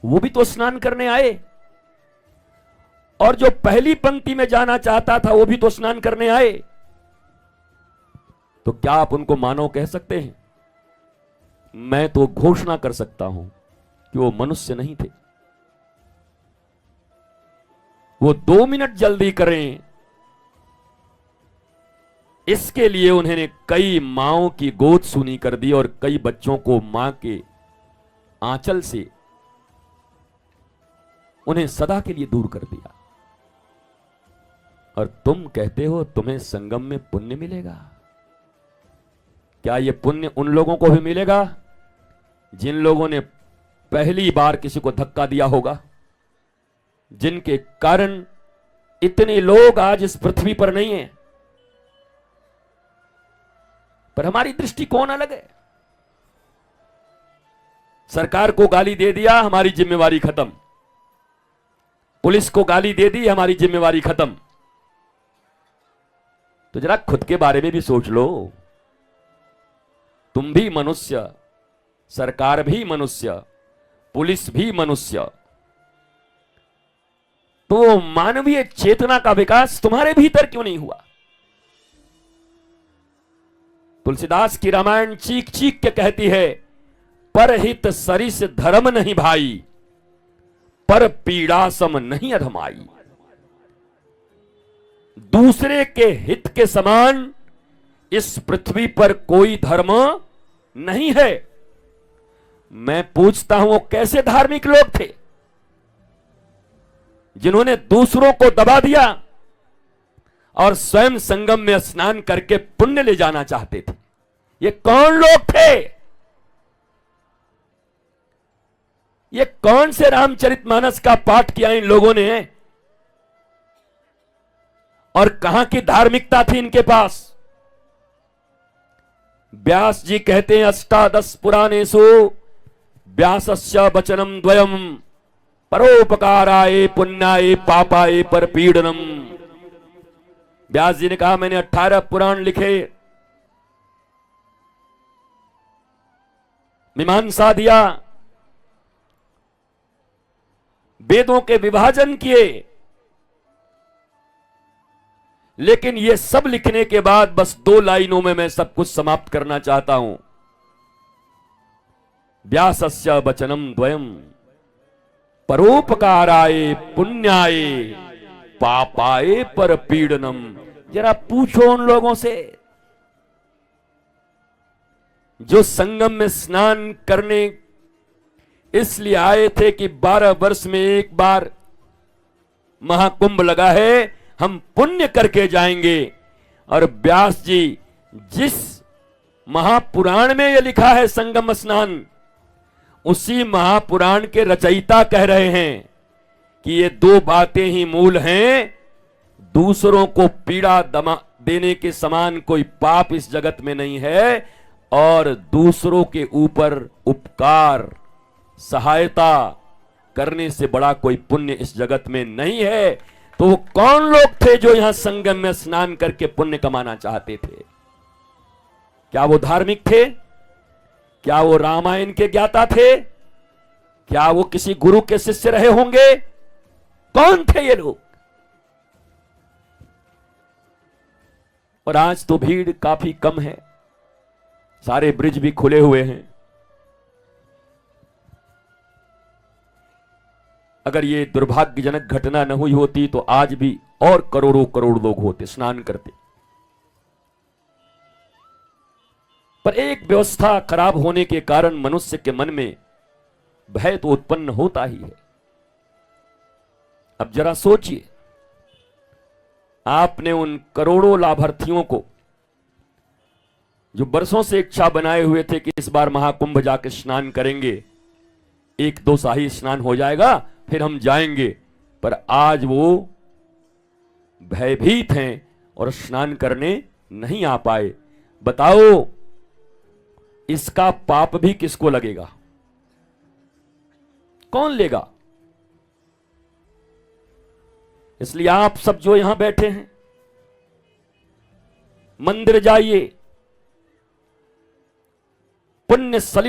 वो भी तो स्नान करने आए, और जो पहली पंक्ति में जाना चाहता था वो भी तो स्नान करने आए। तो क्या आप उनको मानव कह सकते हैं? मैं तो घोषणा कर सकता हूं कि वो मनुष्य नहीं थे। वो 2 मिनट जल्दी करें, इसके लिए उन्होंने कई माओं की गोद सूनी कर दी और कई बच्चों को मां के आंचल से उन्हें सदा के लिए दूर कर दिया। और तुम कहते हो तुम्हें संगम में पुण्य मिलेगा। क्या यह पुण्य उन लोगों को भी मिलेगा जिन लोगों ने पहली बार किसी को धक्का दिया होगा, जिनके कारण इतने लोग आज इस पृथ्वी पर नहीं हैं? पर हमारी दृष्टिकोण अलग है। सरकार को गाली दे दिया, हमारी जिम्मेवारी खत्म। पुलिस को गाली दे दी, हमारी जिम्मेवारी खत्म। तो जरा खुद के बारे में भी सोच लो। तुम भी मनुष्य, सरकार भी मनुष्य, पुलिस भी मनुष्य। तो मानवीय चेतना का विकास तुम्हारे भीतर क्यों नहीं हुआ? तुलसीदास की रामायण चीख चीख के कहती है, परहित सरिस धर्म नहीं भाई, पर पीड़ा सम नहीं अधमाई। दूसरे के हित के समान इस पृथ्वी पर कोई धर्म नहीं है। मैं पूछता हूं, वो कैसे धार्मिक लोग थे जिन्होंने दूसरों को दबा दिया और स्वयं संगम में स्नान करके पुण्य ले जाना चाहते थे? ये कौन लोग थे? ये कौन से रामचरितमानस का पाठ किया इन लोगों ने? और कहां की धार्मिकता थी इनके पास? व्यास जी कहते हैं, अष्टादश पुराणेषु व्यासस्य वचनम द्वयम, परोपकाराय पुण्याय पापाय परपीडनम। व्यास जी ने कहा, मैंने 18 पुराण लिखे, मीमांसा दिया, वेदों के विभाजन किए, लेकिन ये सब लिखने के बाद बस 2 लाइनों में मैं सब कुछ समाप्त करना चाहता हूं। व्यासस्य वचनम द्वयम, परोपकाराय पुण्याय पापाय परपीडनम। जरा पूछो उन लोगों से जो संगम में स्नान करने इसलिए आए थे कि 12 वर्ष में एक बार महाकुंभ लगा है, हम पुण्य करके जाएंगे। और व्यास जी जिस महापुराण में यह लिखा है संगम स्नान, उसी महापुराण के रचयिता कह रहे हैं कि ये 2 बातें ही मूल हैं। दूसरों को पीड़ा देने के समान कोई पाप इस जगत में नहीं है, और दूसरों के ऊपर उपकार सहायता करने से बड़ा कोई पुण्य इस जगत में नहीं है। तो वो कौन लोग थे जो यहां संगम में स्नान करके पुण्य कमाना चाहते थे? क्या वो धार्मिक थे? क्या वो रामायण के ज्ञाता थे? क्या वो किसी गुरु के शिष्य रहे होंगे? कौन थे ये लोग? और आज तो भीड़ काफी कम है, सारे ब्रिज भी खुले हुए हैं। अगर ये दुर्भाग्यजनक घटना न हुई होती तो आज भी और करोड़ों करोड़ लोग होते, स्नान करते। पर एक व्यवस्था खराब होने के कारण मनुष्य के मन में भय तो उत्पन्न होता ही है। अब जरा सोचिए, आपने उन करोड़ों लाभार्थियों को जो बरसों से इच्छा बनाए हुए थे कि इस बार महाकुंभ जाकर स्नान करेंगे, 1-2 शाही स्नान हो जाएगा फिर हम जाएंगे, पर आज वो भयभीत हैं और स्नान करने नहीं आ पाए। बताओ, इसका पाप भी किसको लगेगा? कौन लेगा? इसलिए आप सब जो यहां बैठे हैं, मंदिर जाइए, पुण्य सलिल